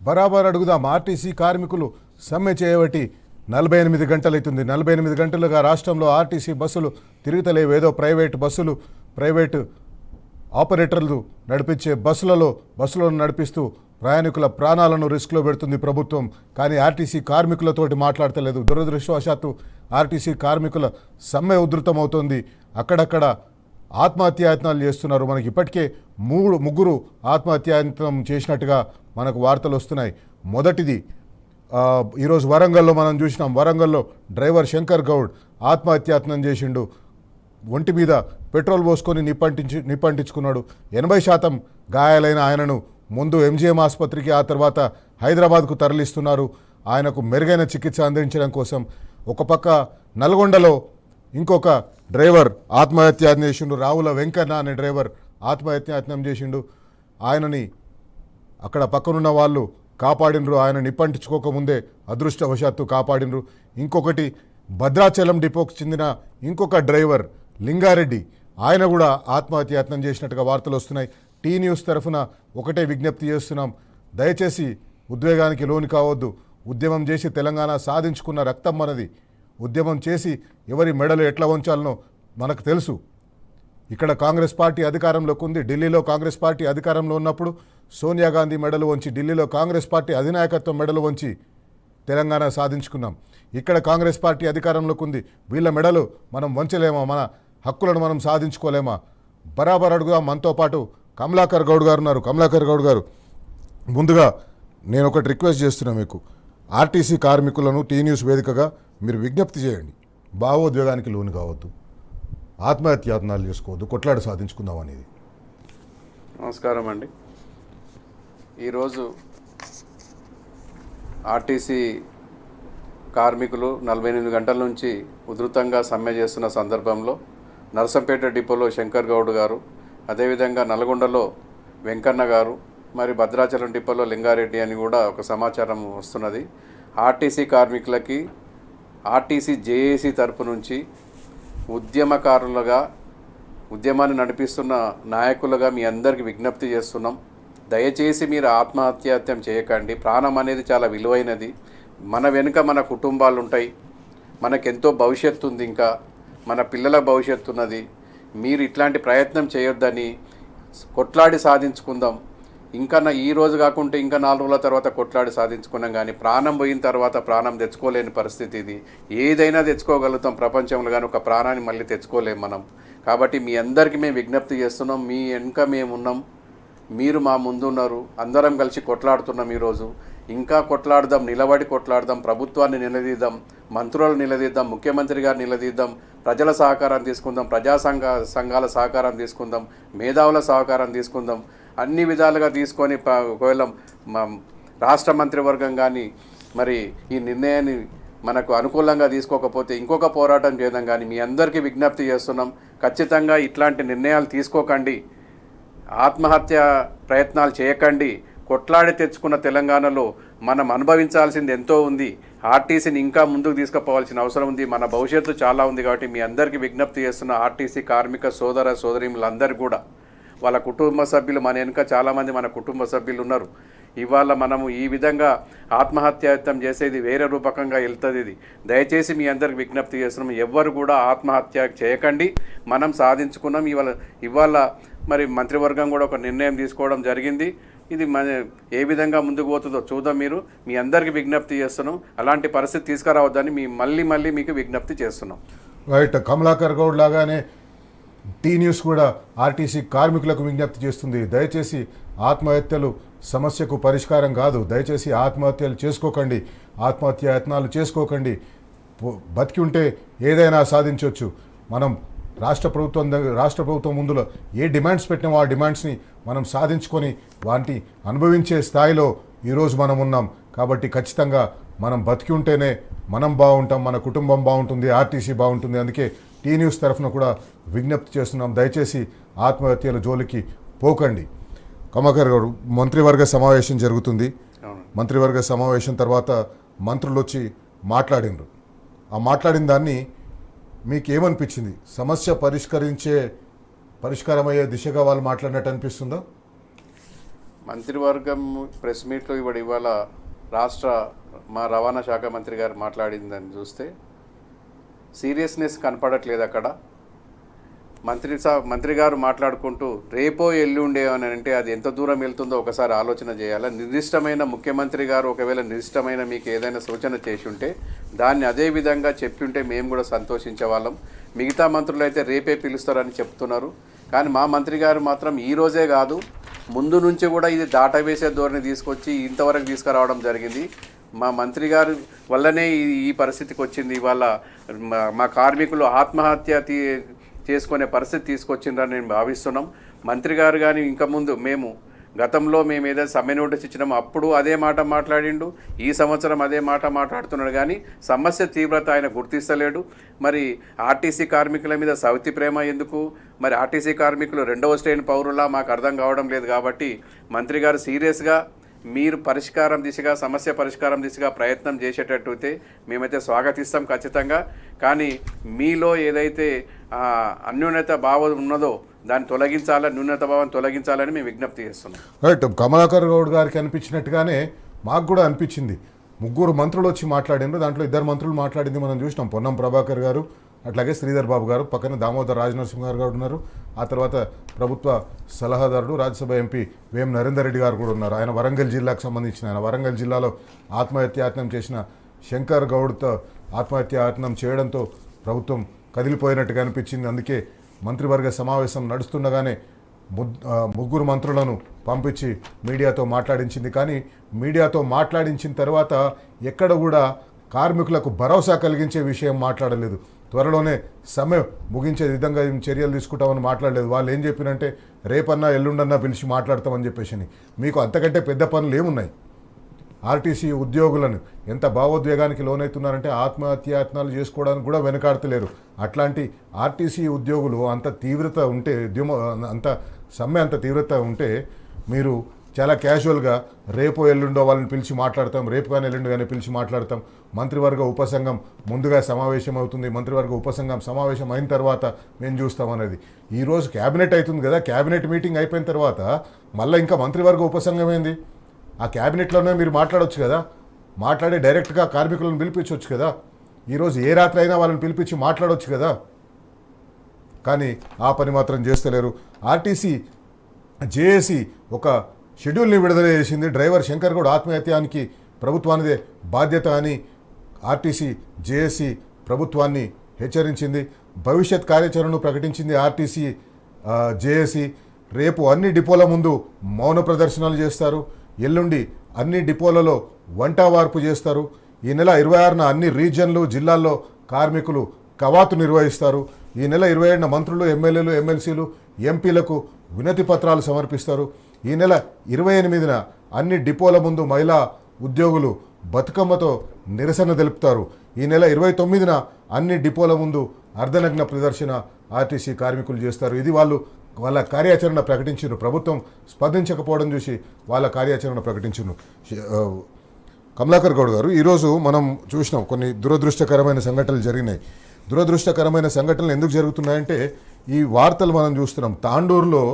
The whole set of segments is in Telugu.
బరాబర్ అడుగుదాం. ఆర్టీసీ కార్మికులు సమ్మె చేయబట్టి 48 గంటలైతుంది. 48 గంటలుగా రాష్ట్రంలో ఆర్టీసీ బస్సులు తిరుగుతలేవు. ఏదో ప్రైవేటు బస్సులు, ప్రైవేటు ఆపరేటర్లు నడిపించే బస్సులను నడిపిస్తూ ప్రయాణికుల ప్రాణాలను రిస్క్లో పెడుతుంది ప్రభుత్వం. కానీ ఆర్టీసీ కార్మికులతోటి మాట్లాడతలేదు. దురదృష్టవశాత్తు ఆర్టీసీ కార్మికుల సమ్మె ఉధృతమవుతోంది. అక్కడక్కడ ఆత్మహత్యాయత్నాలు చేస్తున్నారు. మనకి ఇప్పటికే ముగ్గురు ఆత్మహత్యాయత్నం చేసినట్టుగా మనకు వార్తలు వస్తున్నాయి. మొదటిది ఈరోజు వరంగల్లో మనం చూసినాం. వరంగల్లో డ్రైవర్ శంకర్ గౌడ్ ఆత్మహత్యాయత్నం చేసిండు. ఒంటి మీద పెట్రోల్ పోసుకొని నిప్పంటించుకున్నాడు. 80% గాయాలైన ఆయనను ముందు ఎంజీఎం ఆసుపత్రికి, ఆ తర్వాత హైదరాబాద్కు తరలిస్తున్నారు ఆయనకు మెరుగైన చికిత్స అందించడం కోసం. ఒక పక్క నల్గొండలో ఇంకొక డ్రైవర్ ఆత్మహత్యాయత్నం చేసిండు. రావుల వెంకన్న అనే డ్రైవర్ ఆత్మహత్యాయత్నం చేసిండు. ఆయనని అక్కడ పక్కనున్న వాళ్ళు కాపాడినరు. ఆయన నిప్పంటించుకోకముందే అదృష్టవశాత్తు కాపాడినరు. ఇంకొకటి భద్రాచలం డిపోకు చెందిన ఇంకొక డ్రైవర్ లింగారెడ్డి, ఆయన కూడా ఆత్మహత్యాయత్నం చేసినట్టుగా వార్తలు వస్తున్నాయి. టీ న్యూస్ తరఫున ఒకటే విజ్ఞప్తి చేస్తున్నాం, దయచేసి ఉద్వేగానికి లోను కావద్దు. ఉద్యమం చేసి తెలంగాణ సాధించుకున్న రక్తం మనది. ఉద్యమం చేసి ఎవరి మెడలు ఎట్లా వంచాలనో మనకు తెలుసు. ఇక్కడ కాంగ్రెస్ పార్టీ అధికారంలోకి ఉంది. ఢిల్లీలో కాంగ్రెస్ పార్టీ అధికారంలో ఉన్నప్పుడు సోనియా గాంధీ మెడలు వంచి, ఢిల్లీలో కాంగ్రెస్ పార్టీ అధినాయకత్వం మెడలు వంచి తెలంగాణ సాధించుకున్నాం. ఇక్కడ కాంగ్రెస్ పార్టీ అధికారంలోకి ఉంది. వీళ్ళ మెడలు మనం వంచలేమా? మన హక్కులను మనం సాధించుకోలేమా? బరాబర్ అడుగుదాం. మనతో పాటు కమలాకర్ గౌడ్ గారు ఉన్నారు. కమలాకర్ గౌడ్ గారు, ముందుగా నేను ఒకటి రిక్వెస్ట్ చేస్తున్నా మీకు. ఆర్టీసీ కార్మికులను టీ న్యూస్ వేదికగా మీరు విజ్ఞప్తి చేయండి. భావోద్వేగానికి లోను కావద్దు, ఆత్మహత్యాయత్నాలు చేసుకోవద్దు, కొట్లాడి సాధించుకుందాం అనేది. నమస్కారం అండి. ఈరోజు ఆర్టీసీ కార్మికులు 48 గంటల నుంచి ఉధృతంగా సమ్మె చేస్తున్న సందర్భంలో నర్సంపేట డిపోలో శంకర్ గౌడ్ గారు, అదేవిధంగా నల్గొండలో వెంకన్న గారు, మరి భద్రాచలం డిపోలో లింగారెడ్డి అని కూడా ఒక సమాచారం వస్తున్నది. ఆర్టీసీ కార్మికులకి ఆర్టీసీ జేఏసీ తరపు నుంచి ఉద్యమకారులుగా, ఉద్యమాన్ని నడిపిస్తున్న నాయకులుగా మీ అందరికీ విజ్ఞప్తి చేస్తున్నాం. దయచేసి మీరు ఆత్మహత్యాయత్నం చేయకండి. ప్రాణం అనేది చాలా విలువైనది. మన వెనుక మన కుటుంబాలు ఉంటాయి, మనకెంతో భవిష్యత్తు ఉంది, ఇంకా మన పిల్లల భవిష్యత్తు ఉన్నది. మీరు ఇట్లాంటి ప్రయత్నం చేయొద్దని, కొట్లాడి సాధించుకుందాం. ఇంకా ఈ రోజు కాకుంటే ఇంకా 4 రోజుల తర్వాత కొట్లాడి సాధించుకున్నాం. కానీ ప్రాణం పోయిన తర్వాత ప్రాణం తెచ్చుకోలేని పరిస్థితి ఇది. ఏదైనా తెచ్చుకోగలుగుతాం ప్రపంచంలో, కానీ ఒక ప్రాణాన్ని మళ్ళీ తెచ్చుకోలేం మనం. కాబట్టి మీ అందరికీ మేము విజ్ఞప్తి చేస్తున్నాం. మీ వెనుక మేము ఉన్నాం, మీరు మా ముందు ఉన్నారు. అందరం కలిసి కొట్లాడుతున్నాం. ఈరోజు ఇంకా కొట్లాడదాం, నిలబడి కొట్లాడదాం, ప్రభుత్వాన్ని నిలదీద్దాం, మంత్రులను నిలదీద్దాం, ముఖ్యమంత్రి గారిని నిలదీద్దాం, ప్రజల సహకారం తీసుకుందాం, సంఘాల సహకారం తీసుకుందాం, మేధావుల సహకారం తీసుకుందాం. అన్ని విధాలుగా తీసుకొని ఒకవేళ రాష్ట్ర మంత్రివర్గం కానీ మరి ఈ నిర్ణయాన్ని మనకు అనుకూలంగా తీసుకోకపోతే ఇంకొక పోరాటం చేద్దాం. కానీ మీ అందరికీ విజ్ఞప్తి చేస్తున్నాం, ఖచ్చితంగా ఇట్లాంటి నిర్ణయాలు తీసుకోకండి, ఆత్మహత్య ప్రయత్నాలు చేయకండి. కొట్లాడి తెచ్చుకున్న తెలంగాణలో మనం అనుభవించాల్సింది ఎంతో ఉంది. ఆర్టీసీని ఇంకా ముందుకు తీసుకుపోవాల్సిన అవసరం ఉంది. మన భవిష్యత్తు చాలా ఉంది. కాబట్టి మీ అందరికీ విజ్ఞప్తి చేస్తున్న ఆర్టీసీ కార్మిక సోదర సోదరీములందరూ కూడా, వాళ్ళ కుటుంబ సభ్యులు, మన వెనుక చాలామంది మన కుటుంబ సభ్యులు ఉన్నారు. ఇవాళ మనము ఈ విధంగా ఆత్మహత్యాయత్నం చేసేది వేరే రూపకంగా వెళ్తుంది. ఇది దయచేసి మీ అందరికి విజ్ఞప్తి చేస్తున్నాం. ఎవ్వరు కూడా ఆత్మహత్య చేయకండి. మనం సాధించుకున్నాం. ఇవాళ మరి మంత్రివర్గం కూడా ఒక నిర్ణయం తీసుకోవడం జరిగింది. ఇది ఏ విధంగా ముందుకు పోతుందో చూద్దాం. మీ అందరికీ విజ్ఞప్తి చేస్తున్నాం, అలాంటి పరిస్థితి తీసుకురావద్దని మళ్ళీ మీకు విజ్ఞప్తి చేస్తున్నాం. రైట్. కమలాకర్ గౌడ్ లాగానే టీ న్యూస్ కూడా ఆర్టీసీ కార్మికులకు విజ్ఞప్తి చేస్తుంది. దయచేసి ఆత్మహత్యలు సమస్యకు పరిష్కారం కాదు. దయచేసి ఆత్మహత్యలు చేసుకోకండి, ఆత్మహత్యాయత్నాలు చేసుకోకండి. బతికి ఉంటే ఏదైనా సాధించవచ్చు. మనం రాష్ట్ర ప్రభుత్వం ముందులో ఏ డిమాండ్స్ పెట్టినామో ఆ డిమాండ్స్ని మనం సాధించుకొని వాటిని అనుభవించే స్థాయిలో ఈరోజు మనం ఉన్నాం. కాబట్టి ఖచ్చితంగా మనం బతికి ఉంటేనే మనం బాగుంటాం, మన కుటుంబం బాగుంటుంది, ఆర్టీసీ బాగుంటుంది. అందుకే టీ న్యూస్ తరఫున కూడా విజ్ఞప్తి చేస్తున్నాం, దయచేసి ఆత్మహత్యల జోలికి పోకండి. కమలాకర్ గారు, మంత్రివర్గ సమావేశం జరుగుతుంది. మంత్రివర్గ సమావేశం తర్వాత మంత్రులు వచ్చి మాట్లాడినరు. ఆ మాట్లాడిన దాన్ని మీకు ఏమనిపించింది? సమస్య పరిష్కారమయ్యే దిశగా వాళ్ళు మాట్లాడినట్టు అనిపిస్తుందా? మంత్రివర్గం ప్రెస్ మీట్లో ఇవాళ రాష్ట్ర మా రవాణా శాఖ మంత్రి గారు మాట్లాడిందని చూస్తే సీరియస్నెస్ కనపడట్లేదు అక్కడ. మంత్రి గారు మాట్లాడుకుంటూ రేపో ఎల్లుండే అని అంటే అది ఎంత దూరం వెళ్తుందో ఒకసారి ఆలోచన చేయాలి. నిర్దిష్టమైన ముఖ్యమంత్రి గారు ఒకవేళ నిర్దిష్టమైన మీకు ఏదైనా సూచన చేసి ఉంటే దాన్ని అదే విధంగా చెప్పి ఉంటే మేము కూడా సంతోషించే వాళ్ళం. మిగతా మంత్రులు అయితే రేపే పిలుస్తారని చెప్తున్నారు, కానీ మా మంత్రి గారు మాత్రం ఈ రోజే కాదు ముందు నుంచి కూడా ఇది దాటవేసే ధోరణి తీసుకొచ్చి ఇంతవరకు తీసుకురావడం జరిగింది. మా మంత్రి గారు వల్లనే ఈ పరిస్థితికి వచ్చింది. ఇవాళ మా కార్మికులు ఆత్మహత్య చేసుకునే పరిస్థితి తీసుకొచ్చిందని నేను భావిస్తున్నాం. మంత్రి గారు కానీ ఇంకా ముందు గతంలో మేము ఏదైతే సమ్మె నోటీస్ ఇచ్చినామో అప్పుడు అదే మాట మాట్లాడిండు, ఈ సంవత్సరం అదే మాట మాట్లాడుతున్నాడు, కానీ సమస్య తీవ్రత ఆయన గుర్తిస్తలేడు. మరి ఆర్టీసీ కార్మికుల మీద సవితి ప్రేమ ఎందుకు? మరి ఆర్టీసీ కార్మికులు రెండవ శ్రేణి పౌరులా మాకు అర్థం కావడం లేదు. కాబట్టి మంత్రి గారు సీరియస్గా మీరు సమస్య పరిష్కారం దిశగా ప్రయత్నం చేసేటట్టయితే మేమైతే స్వాగతిస్తాం ఖచ్చితంగా. కానీ మీలో ఏదైతే అన్యోన్యత భావం ఉన్నదో దాన్ని న్యూనత భావం తొలగించాలని మేము విజ్ఞప్తి చేస్తున్నాం. రైట్. కమలాకర్ గౌడ్ గారికి అనిపించినట్టుగానే మాకు కూడా అనిపించింది. 3 మంత్రులు వచ్చి మాట్లాడిండ్రు, దాంట్లో 2 మంత్రులు మాట్లాడింది మనం చూసినాం. పొన్నం ప్రభాకర్ గారు, అట్లాగే శ్రీధర్ బాబు గారు, పక్కన దామోదర్ రాజనరసింహ గారు ఉన్నారు. ఆ తర్వాత ప్రభుత్వ సలహాదారుడు రాజ్యసభ ఎంపీ వేం నరేందర్ రెడ్డి గారు కూడా ఉన్నారు. ఆయన వరంగల్ జిల్లాకు సంబంధించిన వరంగల్ జిల్లాలో ఆత్మహత్యాయత్నం చేసిన శంకర్ గౌడ్తో ఆత్మహత్యాయత్నం చేయడంతో ప్రభుత్వం కదిలిపోయినట్టుగా అనిపించింది. అందుకే మంత్రివర్గ సమావేశం నడుస్తుండగానే 3 మంత్రులను పంపించి మీడియాతో మాట్లాడించింది. కానీ మీడియాతో మాట్లాడించిన తర్వాత ఎక్కడ కూడా కార్మికులకు భరోసా కలిగించే విషయం మాట్లాడలేదు. త్వరలోనే సమ్మె ముగించే విధంగా చర్యలు తీసుకుంటామని మాట్లాడలేదు. వాళ్ళు ఏం చెప్పినంటే రేపన్నా ఎల్లుండన్నా పిలిచి మాట్లాడతామని చెప్పేసి. మీకు అంతకంటే పెద్ద పనులు ఏమున్నాయి? ఆర్టీసీ ఉద్యోగులను ఎంత భావోద్వేగానికి లోనవుతున్నారంటే ఆత్మహత్యాయత్నాలు చేసుకోవడానికి కూడా వెనకాడతలేరు. అట్లాంటి ఆర్టీసీ ఉద్యోగులు అంత తీవ్రత ఉంటే, సమ్మె అంత తీవ్రత ఉంటే మీరు చాలా క్యాజువల్గా రేపో ఎల్లుండో వాళ్ళని పిలిచి మాట్లాడతాం, రేపు కానీ ఎల్లుండి కానీ పిలిచి మాట్లాడతాం, మంత్రివర్గ ఉపసంఘం ముందుగా సమావేశం అవుతుంది, మంత్రివర్గ ఉపసంఘం సమావేశం అయిన తర్వాత మేము చూస్తామనేది. ఈరోజు క్యాబినెట్ అవుతుంది కదా, క్యాబినెట్ మీటింగ్ అయిపోయిన తర్వాత మళ్ళీ ఇంకా మంత్రివర్గ ఉపసంఘం ఏంది? ఆ క్యాబినెట్లోనే మీరు మాట్లాడవచ్చు కదా, మాట్లాడి డైరెక్ట్గా కార్మికులను పిలిపించవచ్చు కదా. ఈరోజు ఏ రాత్రి అయినా వాళ్ళని పిలిపించి మాట్లాడవచ్చు కదా. కానీ ఆ పని మాత్రం చేస్తలేరు. ఆర్టీసీ జేఏసీ ఒక షెడ్యూల్ని విడుదల చేసింది. డ్రైవర్ శంకర్ గౌడ్ ఆత్మహత్యానికి ప్రభుత్వానిదే బాధ్యత అని ఆర్టీసీ జేఏసీ ప్రభుత్వాన్ని హెచ్చరించింది. భవిష్యత్ కార్యాచరణను ప్రకటించింది ఆర్టీసీ జేఏసీ. రేపు అన్ని డిపోల ముందు మౌన ప్రదర్శనలు చేస్తారు. ఎల్లుండి అన్ని డిపోలలో వంటవార్పు చేస్తారు. ఈ నెల 26న అన్ని రీజియన్లు జిల్లాల్లో కార్మికులు కవాతు నిర్వహిస్తారు. ఈ నెల 27న మంత్రులు, ఎమ్మెల్యేలు, ఎమ్మెల్సీలు, ఎంపీలకు వినతి పత్రాలు సమర్పిస్తారు. ఈ నెల 28న అన్ని డిపోల ముందు మహిళా ఉద్యోగులు బతుకమ్మతో నిరసన తెలుపుతారు. ఈ నెల 29న అన్ని డిపోల ముందు అర్ధనగ్న ప్రదర్శన ఆర్టీసీ కార్మికులు చేస్తారు. ఇది వాళ్ళ కార్యాచరణ ప్రకటించారు. ప్రభుత్వం స్పందించకపోవడం చూసి వాళ్ళ కార్యాచరణ ప్రకటించారు. కమలాకర్ గౌడ్ గారు, ఈరోజు మనం చూసినాం కొన్ని దురదృష్టకరమైన సంఘటనలు జరిగినాయి. దురదృష్టకరమైన సంఘటనలు ఎందుకు జరుగుతున్నాయంటే ఈ వార్తలు మనం చూస్తున్నాం. తాండూరులో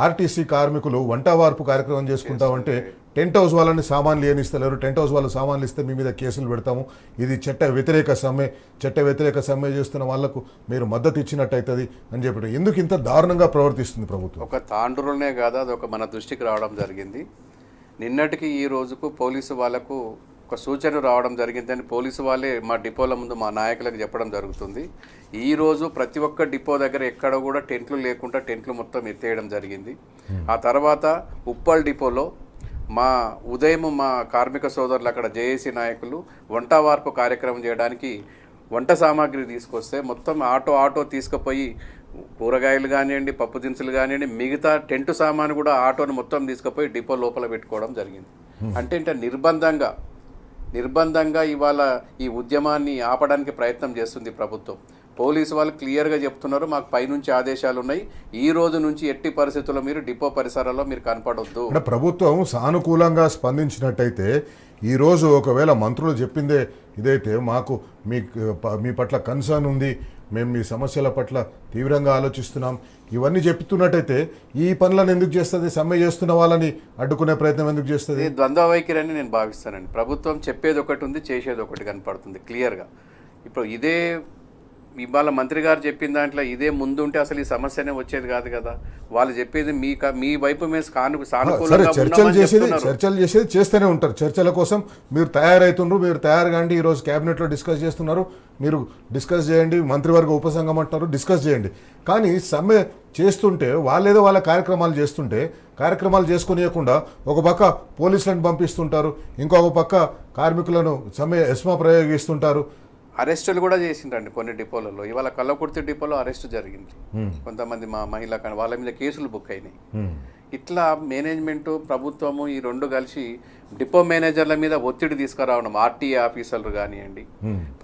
ఆర్టీసీ కార్మికులు వంటవార్పు కార్యక్రమం చేసుకుంటామంటే టెంట్ హౌస్ వాళ్ళని సామాన్లు ఏనిస్తలేరు. టెంట్ హౌస్ వాళ్ళు సామాన్లు ఇస్తే మీ మీద కేసులు పెడతాము, ఇది చట్ట వ్యతిరేక సమ్మె చేస్తున్న వాళ్లకు మీరు మద్దతు ఇచ్చినట్టు అవుతుంది అని చెప్పి ఎందుకు ఇంత దారుణంగా ప్రవర్తిస్తుంది ప్రభుత్వం? ఒక తాండూరులోనే కాదు, అది మన దృష్టికి రావడం జరిగింది. నిన్నటికి ఈ రోజుకు పోలీసు వాళ్ళకు ఒక సూచన రావడం జరిగిందని పోలీసు వాళ్ళే మా డిపోల ముందు మా నాయకులకు చెప్పడం జరుగుతుంది. ఈరోజు ప్రతి ఒక్క డిపో దగ్గర ఎక్కడ కూడా టెంట్లు లేకుండా టెంట్లు మొత్తం ఎత్తేయడం జరిగింది. ఆ తర్వాత ఉప్పల్ డిపోలో ఉదయం మా కార్మిక సోదరులు అక్కడ జేఏసీ నాయకులు వంట వార్పు కార్యక్రమం చేయడానికి వంట సామాగ్రి తీసుకొస్తే మొత్తం ఆటో తీసుకుపోయి కూరగాయలు కానివ్వండి, పప్పు దినుసులు కానివ్వండి, మిగతా టెంటు సామాను కూడా ఆటోని మొత్తం తీసుకుపోయి డిపో లోపల పెట్టుకోవడం జరిగింది. అంటే నిర్బంధంగా ఇవాళ ఈ ఉద్యమాన్ని ఆపడానికి ప్రయత్నం చేస్తుంది ప్రభుత్వం. పోలీసు వాళ్ళు క్లియర్గా చెప్తున్నారు, మాకు పైనుంచి ఆదేశాలు ఉన్నాయి, ఈ రోజు నుంచి ఎట్టి పరిస్థితుల్లో మీరు డిపో పరిసరాల్లో మీరు కనపడొద్దు. అంటే ప్రభుత్వం సానుకూలంగా స్పందించినట్టయితే ఈరోజు ఒకవేళ మంత్రులు చెప్పిందే ఇదైతే మాకు మీ పట్ల కన్సర్న్ ఉంది, మేము మీ సమస్యల పట్ల తీవ్రంగా ఆలోచిస్తున్నాం, ఇవన్నీ చెప్తున్నట్టయితే ఈ పనులను ఎందుకు చేస్తుంది? సమ్మె చేస్తున్న వాళ్ళని అడ్డుకునే ప్రయత్నం ఎందుకు చేస్తుంది? ఇది ద్వంద్వ వైఖరి అని నేను భావిస్తానండి. ప్రభుత్వం చెప్పేది ఒకటి ఉంది, చేసేది ఒకటి కనపడుతుంది క్లియర్గా. ఇప్పుడు ఇదే ఇవాళ మంత్రి గారు చెప్పిన దాంట్లో ఇదే ముందుంటే అసలు ఈ సమస్యనే వచ్చేది కాదు కదా. వాళ్ళు చెప్పేది మీ వైపు మేము సానుకూలంగా చర్చలు చేసేది చేస్తూనే ఉంటారు. చర్చల కోసం మీరు తయారవుతున్నారు, మీరు తయారు కాండి. ఈరోజు క్యాబినెట్లో డిస్కస్ చేస్తున్నారు, మీరు డిస్కస్ చేయండి. మంత్రివర్గ ఉపసంఘం అంటున్నారు, డిస్కస్ చేయండి. కానీ సమ్మె చేస్తుంటే వాళ్ళేదో వాళ్ళ కార్యక్రమాలు చేస్తుంటే కార్యక్రమాలు చేసుకునేయకుండా ఒక పక్క పోలీసులను పంపిస్తుంటారు, ఇంకొక పక్క కార్మికులను సమ్మె ఎస్మా ప్రయోగిస్తుంటారు. అరెస్టులు కూడా చేసిండ్రండి కొన్ని డిపోలలో. ఇవాళ కల్లకుర్తి డిపోలో అరెస్ట్ జరిగింది. కొంతమంది మా మహిళా వాళ్ళ మీద కేసులు బుక్ అయినాయి. ఇట్లా మేనేజ్మెంటు ప్రభుత్వము ఈ రెండు కలిసి డిపో మేనేజర్ల మీద ఒత్తిడి తీసుకురావడం, ఆర్టీఏ ఆఫీసర్లు కానివ్వండి,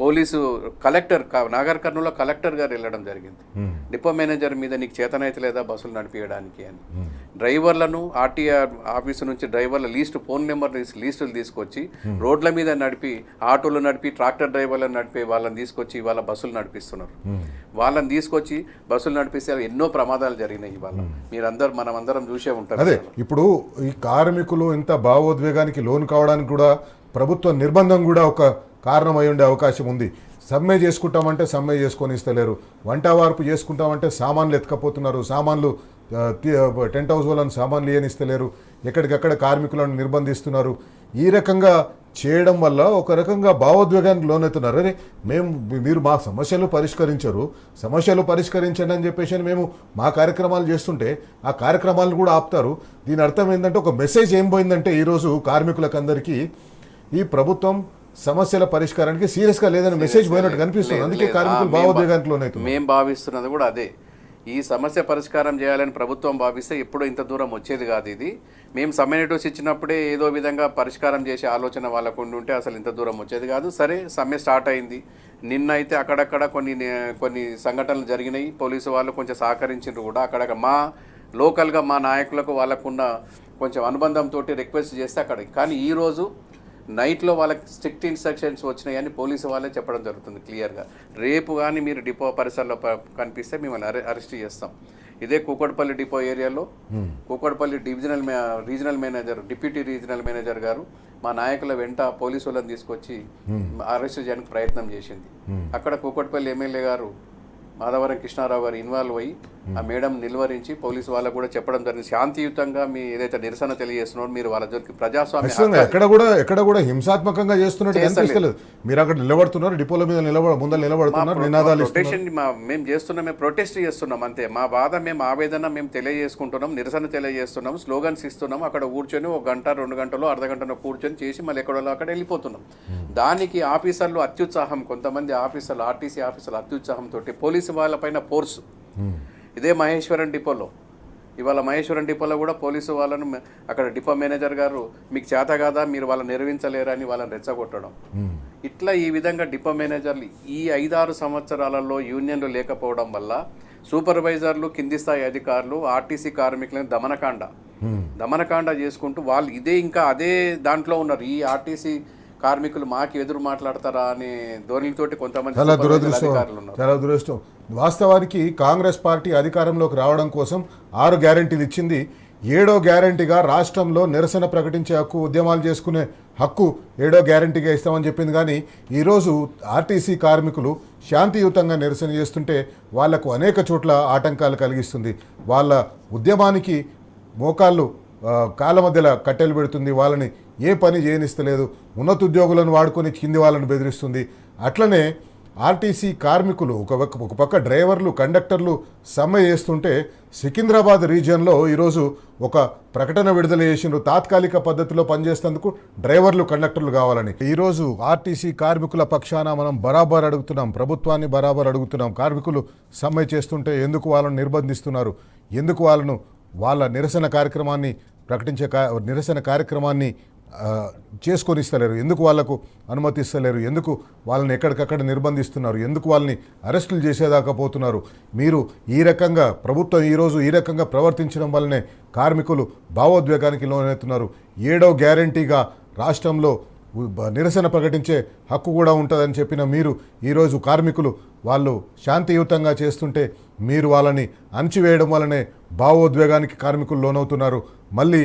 పోలీసు కలెక్టర్ నాగర్ కర్నూలులో కలెక్టర్ గారు వెళ్ళడం జరిగింది డిపో మేనేజర్ మీద, నీకు చేతనైతే లేదా బస్సులు నడిపించడానికి అని. డ్రైవర్లను ఆర్టీఏ ఆఫీసు నుంచి డ్రైవర్ల ఫోన్ నెంబర్ లీస్టులు తీసుకొచ్చి రోడ్ల మీద నడిపి, ఆటోలు నడిపి, ట్రాక్టర్ డ్రైవర్లను నడిపి వాళ్ళని తీసుకొచ్చి ఇవాళ బస్సులు నడిపిస్తున్నారు. వాళ్ళని తీసుకొచ్చి బస్సులు నడిపిస్తే ఎన్నో ప్రమాదాలు జరిగినాయి. ఇవాళ మీరందరూ మనమందరం చూసే ఉంటారు. అదే ఇప్పుడు ఈ కార్మికులు ఇంత భావోద్వేగానికి లోను కావడానికి కూడా ప్రభుత్వ నిర్బంధం కూడా ఒక కారణమై ఉండే అవకాశం ఉంది. సమ్మె చేసుకుంటామంటే సమ్మె చేసుకొని ఇస్తలేరు, వంట వార్పు చేసుకుంటామంటే సామాన్లు ఎత్తుకపోతున్నారు, సామాన్లు టెంట్ హౌస్ వాళ్ళని సామాన్లు ఏనిస్తలేరు, ఎక్కడికక్కడ కార్మికులను నిర్బంధిస్తున్నారు. ఈ రకంగా చేయడం వల్ల ఒక రకంగా భావోద్వేగానికి లోనవుతున్నారు. అరే మీరు మా సమస్యలు పరిష్కరించరు, సమస్యలు పరిష్కరించండి అని చెప్పేసి మేము మా కార్యక్రమాలు చేస్తుంటే ఆ కార్యక్రమాలను కూడా ఆపుతారు. దీని అర్థం ఏంటంటే ఒక మెసేజ్ ఏం పోయిందంటే ఈరోజు కార్మికులకు అందరికీ ఈ ప్రభుత్వం సమస్యల పరిష్కారానికి సీరియస్గా లేదని మెసేజ్ పోయినట్టు కనిపిస్తుంది. అందుకే కార్మికులు భావోద్వేగానికి లోనవుతున్నారు. మేము భావిస్తున్నది కూడా అదే. ఈ సమస్య పరిష్కారం చేయాలని ప్రభుత్వం భావిస్తే ఎప్పుడో ఇంత దూరం వచ్చేది కాదు. ఇది మేము సమ్మె నోటీస్ ఇచ్చినప్పుడే ఏదో విధంగా పరిష్కారం చేసే ఆలోచన వాళ్ళకు ఉంటే అసలు ఇంత దూరం వచ్చేది కాదు. సరే, సమ్మె స్టార్ట్ అయింది. నిన్న అయితే అక్కడక్కడ కొన్ని సంఘటనలు జరిగినాయి. పోలీసు వాళ్ళు కొంచెం సహకరించారు కూడా. అక్కడక్కడ మా లోకల్గా మా నాయకులకు వాళ్ళకున్న కొంచెం అనుబంధంతో రిక్వెస్ట్ చేస్తే అక్కడ. కానీ ఈరోజు నైట్లో వాళ్ళకి స్ట్రిక్ట్ ఇన్స్ట్రక్షన్స్ వచ్చినాయని పోలీసు వాళ్ళే చెప్పడం జరుగుతుంది క్లియర్గా. రేపు కానీ మీరు డిపో పరిసరాల్లో కనిపిస్తే మిమ్మల్ని అరెస్ట్ చేస్తాం. ఇదే కూకట్పల్లి డిపో ఏరియాలో Kukatpally regional manager, deputy regional manager గారు మా నాయకుల వెంట పోలీసు వాళ్ళని తీసుకొచ్చి అరెస్ట్ చేయడానికి ప్రయత్నం చేసింది. అక్కడ కూకట్పల్లి ఎమ్మెల్యే గారు మాధవరం కృష్ణారావు గారు ఇన్వాల్వ్ అయ్యి ఆ మేడం నిలువరించి పోలీసు వాళ్ళకు కూడా చెప్పడం జరిగింది, శాంతియుతంగా మీ ఏదైతే నిరసన తెలియజేస్తున్నారో మీరు వాళ్ళ దొరికి ప్రజాస్వామ్యం ఎక్కడ కూడా హింసాత్మకంగా చేస్తున్నట్టు కనిపిస్తలేదు. మీరు అక్కడ నిలబడుతున్నారు, డిపోల మీద ముందర నిలబడుతున్నారు, నినాదాలు ప్రొటెక్షన్ మేము చేస్తున్నాం, మేము ప్రొటెస్ట్ చేస్తున్నాం అంతే. మా బాధ, మేము ఆవేదన మేము తెలియజేసుకుంటున్నాం, నిరసన తెలియజేస్తున్నాం, స్లోగన్స్ ఇస్తున్నాం. అక్కడ కూర్చొని 1 గంట 2 గంటలో అర్ధగంటలో కూర్చొని చేసి మళ్ళీ ఎక్కడో అక్కడ వెళ్ళిపోతున్నాం. దానికి ఆఫీసర్లు అత్యుత్సాహం, కొంతమంది ఆఫీసర్లు, ఆర్టీసీ ఆఫీసర్లు అత్యుత్సాహంతో పోలీసు వాళ్ళపైన ఫోర్స్. ఇదే మహేశ్వరం డిపోలో, ఇవాళ మహేశ్వరం డిపోలో కూడా పోలీసు వాళ్ళను అక్కడ డిపో మేనేజర్ గారు మీకు చేత కాదా, మీరు వాళ్ళని నిర్వహించలేరని వాళ్ళని రెచ్చగొట్టడం. ఇట్లా ఈ విధంగా డిపో మేనేజర్లు ఈ 5-6 సంవత్సరాలలో యూనియన్లు లేకపోవడం వల్ల సూపర్వైజర్లు, కింది స్థాయి అధికారులు ఆర్టీసీ కార్మికులను దమనకాండ చేసుకుంటూ వాళ్ళు ఇంకా అదే దాంట్లో ఉన్నారు. ఈ ఆర్టీసీ కార్మికులు మాకు ఎదురు మాట్లాడతారా అనే ధోరణితోటి కొంతమంది చాలా దురదృష్టం. వాస్తవానికి కాంగ్రెస్ పార్టీ అధికారంలోకి రావడం కోసం 6 గ్యారెంటీలు ఇచ్చింది. 7వ గ్యారెంటీగా రాష్ట్రంలో నిరసన ప్రకటించే హక్కు, ఉద్యమాలు చేసుకునే హక్కు 7వ గ్యారెంటీగా ఇస్తామని చెప్పింది. కానీ ఈరోజు ఆర్టీసీ కార్మికులు శాంతియుతంగా నిరసన చేస్తుంటే వాళ్లకు అనేక చోట్ల ఆటంకాలు కలిగిస్తుంది. వాళ్ళ ఉద్యమానికి మోకాళ్ళు కాళ్ళ మధ్యలో కట్టెలు పెడుతుంది, వాళ్ళని ఏ పని చేయనిస్తలేదు, ఉన్నతోద్యోగులను వాడుకొని కింది వాళ్ళని బెదిరిస్తుంది. అట్లనే ఆర్టీసీ కార్మికులు ఒక పక్క డ్రైవర్లు, కండక్టర్లు సమ్మె చేస్తుంటే సికింద్రాబాద్ రీజియన్లో ఈరోజు ఒక ప్రకటన విడుదల చేసిండ్రు, తాత్కాలిక పద్ధతిలో పనిచేసేందుకు డ్రైవర్లు, కండక్టర్లు కావాలని. ఈరోజు ఆర్టీసీ కార్మికుల పక్షాన మనం బరాబర్ అడుగుతున్నాం, ప్రభుత్వాన్ని బరాబర్ అడుగుతున్నాం. కార్మికులు సమ్మె చేస్తుంటే ఎందుకు వాళ్ళను నిర్బంధిస్తున్నారు, ఎందుకు వాళ్ళ నిరసన కార్యక్రమాన్ని చేసుకొని ఇస్తలేరు, ఎందుకు వాళ్లకు అనుమతిస్తలేరు, ఎందుకు వాళ్ళని ఎక్కడికక్కడ నిర్బంధిస్తున్నారు, ఎందుకు వాళ్ళని అరెస్టులు చేసేదాకా పోతున్నారు. మీరు ఈ రకంగా ప్రభుత్వం ఈరోజు ఈ రకంగా ప్రవర్తించడం వల్లనే కార్మికులు భావోద్వేగానికి లోనవుతున్నారు. 7వ గ్యారెంటీగా రాష్ట్రంలో నిరసన ప్రకటించే హక్కు కూడా ఉంటుందని చెప్పిన మీరు ఈరోజు కార్మికులు వాళ్ళు శాంతియుతంగా చేస్తుంటే మీరు వాళ్ళని అణచివేయడం వల్లనే భావోద్వేగానికి కార్మికులు లోనవుతున్నారు. మళ్ళీ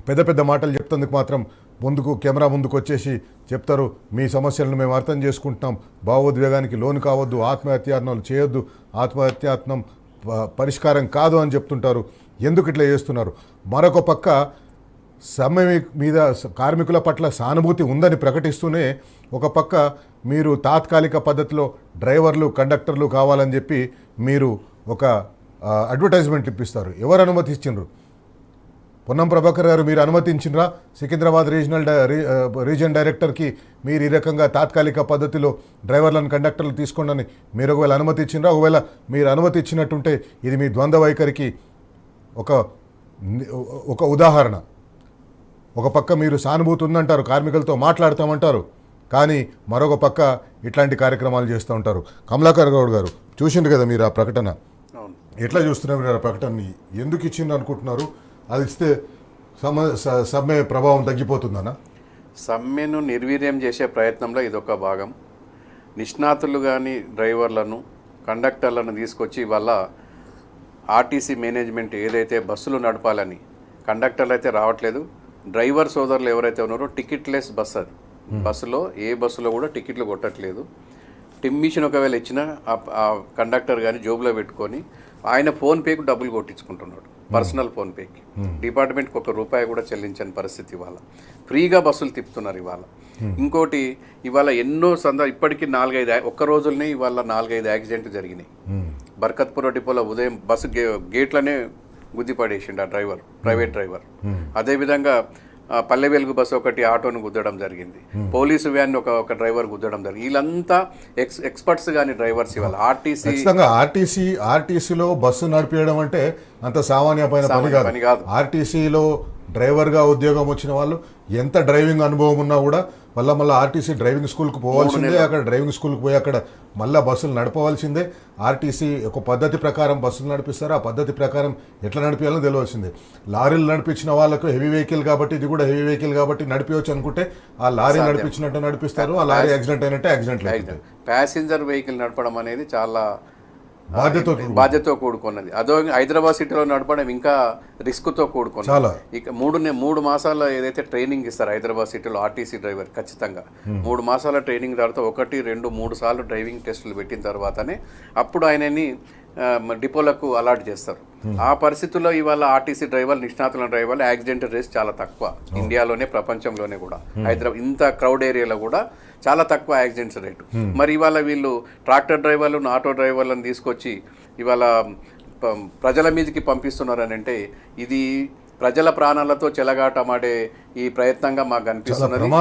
పెద్ద పెద్ద మాటలు చెప్తందుకు మాత్రం ముందుకు కెమెరా ముందుకు వచ్చేసి చెప్తారు, మీ సమస్యలను మేము అర్థం చేసుకుంటున్నాం, భావోద్వేగానికి లోను కావద్దు, ఆత్మహత్యాత్నాలు చేయొద్దు, ఆత్మహత్యాత్నం పరిష్కారం కాదు అని చెప్తుంటారు. ఎందుకు ఇట్లా చేస్తున్నారు? మరొక పక్క సమ్మె మీద కార్మికుల పట్ల సానుభూతి ఉందని ప్రకటిస్తూనే ఒక పక్క మీరు తాత్కాలిక పద్ధతిలో డ్రైవర్లు కండక్టర్లు కావాలని చెప్పి మీరు ఒక అడ్వర్టైజ్మెంట్ ఇప్పిస్తారు. ఎవరు అనుమతి ఇచ్చిండ్రు? పొన్నం ప్రభాకర్ గారు మీరు అనుమతించినరా? సికింద్రాబాద్ రీజన్ డైరెక్టర్కి మీరు ఈ రకంగా తాత్కాలిక పద్ధతిలో డ్రైవర్లను కండక్టర్లు తీసుకోండి మీరు ఒకవేళ అనుమతి ఇచ్చినరా? ఒకవేళ మీరు అనుమతి ఇచ్చినట్టుంటే ఇది మీ ద్వంద్వ వైఖరికి ఒక ఉదాహరణ. ఒక పక్క మీరు సానుభూతి ఉందంటారు, కార్మికులతో మాట్లాడతామంటారు, కానీ మరొక పక్క ఇట్లాంటి కార్యక్రమాలు చేస్తూ ఉంటారు. కమలాకర్ గౌడ్ గారు చూసిండు కదా మీరు ఆ ప్రకటన, ఎట్లా చూస్తున్నారు మీరు ఆ ప్రకటనని? ఎందుకు ఇచ్చింది అనుకుంటున్నారు? అది ఇస్తే సమ్మె ప్రభావం తగ్గిపోతుందనా? సమ్మెను నిర్వీర్యం చేసే ప్రయత్నంలో ఇదొక భాగం. నిష్ణాతులు కానీ డ్రైవర్లను కండక్టర్లను తీసుకొచ్చి వాళ్ళ ఆర్టీసీ మేనేజ్మెంట్ ఏదైతే బస్సులు నడపాలని, కండక్టర్లు అయితే రావట్లేదు, డ్రైవర్ సోదరులు ఎవరైతే ఉన్నారో టికెట్లెస్ బస్, అది బస్సులో ఏ బస్సులో కూడా టికెట్లు కొట్టట్లేదు. టిమ్మిషన్ ఒకవేళ ఇచ్చినా ఆ కండక్టర్ కానీ జోబులో పెట్టుకొని ఆయన ఫోన్పేకు డబ్బులు కొట్టించుకుంటున్నాడు, పర్సనల్ ఫోన్పేకి. డిపార్ట్మెంట్కి ₹1 కూడా చెల్లించని పరిస్థితి ఇవాళ. ఫ్రీగా బస్సులు తిప్పుతున్నారు ఇవాళ. ఇంకోటి ఇవాళ ఎన్నో ఇప్పటికీ 4-5 ఒక్క రోజులనే ఇవాళ 4-5 యాక్సిడెంట్లు జరిగినాయి. బర్కత్పుర డిపోలో ఉదయం బస్సు గేట్లనే గుద్దిపడేసిండు ఆ డ్రైవర్, ప్రైవేట్ డ్రైవర్. అదేవిధంగా పల్లె వెలుగు బస్సు ఒకటి ఆటోను గుద్దడం జరిగింది, పోలీసు వ్యాన్ ఒక డ్రైవర్ గుద్దడం జరిగింది. వీళ్ళంతా ఎక్స్పర్ట్స్ కానీ డ్రైవర్స్ ఇవాళ. ఆర్టీసీలో బస్సు నడిపించడం అంటే అంత సామాన్యమైన పని కాదు. ఆర్టీసీలో డ్రైవర్గా ఉద్యోగం వచ్చిన వాళ్ళు ఎంత డ్రైవింగ్ అనుభవం ఉన్నా కూడా మళ్ళీ ఆర్టీసీ డ్రైవింగ్ స్కూల్కి పోవాల్సిందే, అక్కడ డ్రైవింగ్ స్కూల్కి పోయి అక్కడ మళ్ళీ బస్సులు నడపవలసిందే. ఆర్టీసీ ఒక పద్ధతి ప్రకారం బస్సులు నడిపిస్తారు, ఆ పద్ధతి ప్రకారం ఎట్లా నడిపించాలో తెలియాల్సిందే. లారీలు నడిపించిన వాళ్ళకు హెవీ వెహికల్ కాబట్టి, ఇది కూడా హెవీ వెహికల్ కాబట్టి నడిపించవచ్చు అనుకుంటే ఆ లారీ నడిపించినట్టు నడిపిస్తారు, ఆ లారీ యాక్సిడెంట్ అయినట్టే యాక్సిడెంట్. ప్యాసింజర్ వెహికల్ నడపడం అనేది చాలా బాధ్యతతో కూడుకున్నది. అదో హైదరాబాద్ సిటీలో నడపడం ఇంకా రిస్క్తో కూడుకున్నది. ఇక 3 మాసాల ఏదైతే ట్రైనింగ్ ఇస్తారు హైదరాబాద్ సిటీలో ఆర్టీసీ డ్రైవర్, ఖచ్చితంగా 3 మాసాల ట్రైనింగ్ తర్వాత 1, 2, 3 సార్లు డ్రైవింగ్ టెస్టులు పెట్టిన తర్వాతనే అప్పుడు ఆయనని డిపోలకు అలాట్ చేస్తారు. ఆ పరిస్థితుల్లో ఇవాళ ఆర్టీసీ డ్రైవర్లు, నిష్ణాతుల డ్రైవర్లు యాక్సిడెంట్ రేస్ చాలా తక్కువ ఇండియాలోనే, ప్రపంచంలోనే కూడా. హైదరాబాద్ ఇంత క్రౌడ్ ఏరియాలో కూడా చాలా తక్కువ యాక్సిడెంట్స్ రేటు. మరి ఇవాళ వీళ్ళు ట్రాక్టర్ డ్రైవర్లను, ఆటో డ్రైవర్లను తీసుకొచ్చి ఇవాళ ప్రజల మీదకి పంపిస్తున్నారని అంటే ఇది ప్రజల ప్రాణాలతో చెలగాటమాడే ఈ ప్రయత్నంగా మాకు అనిపిస్తున్నది.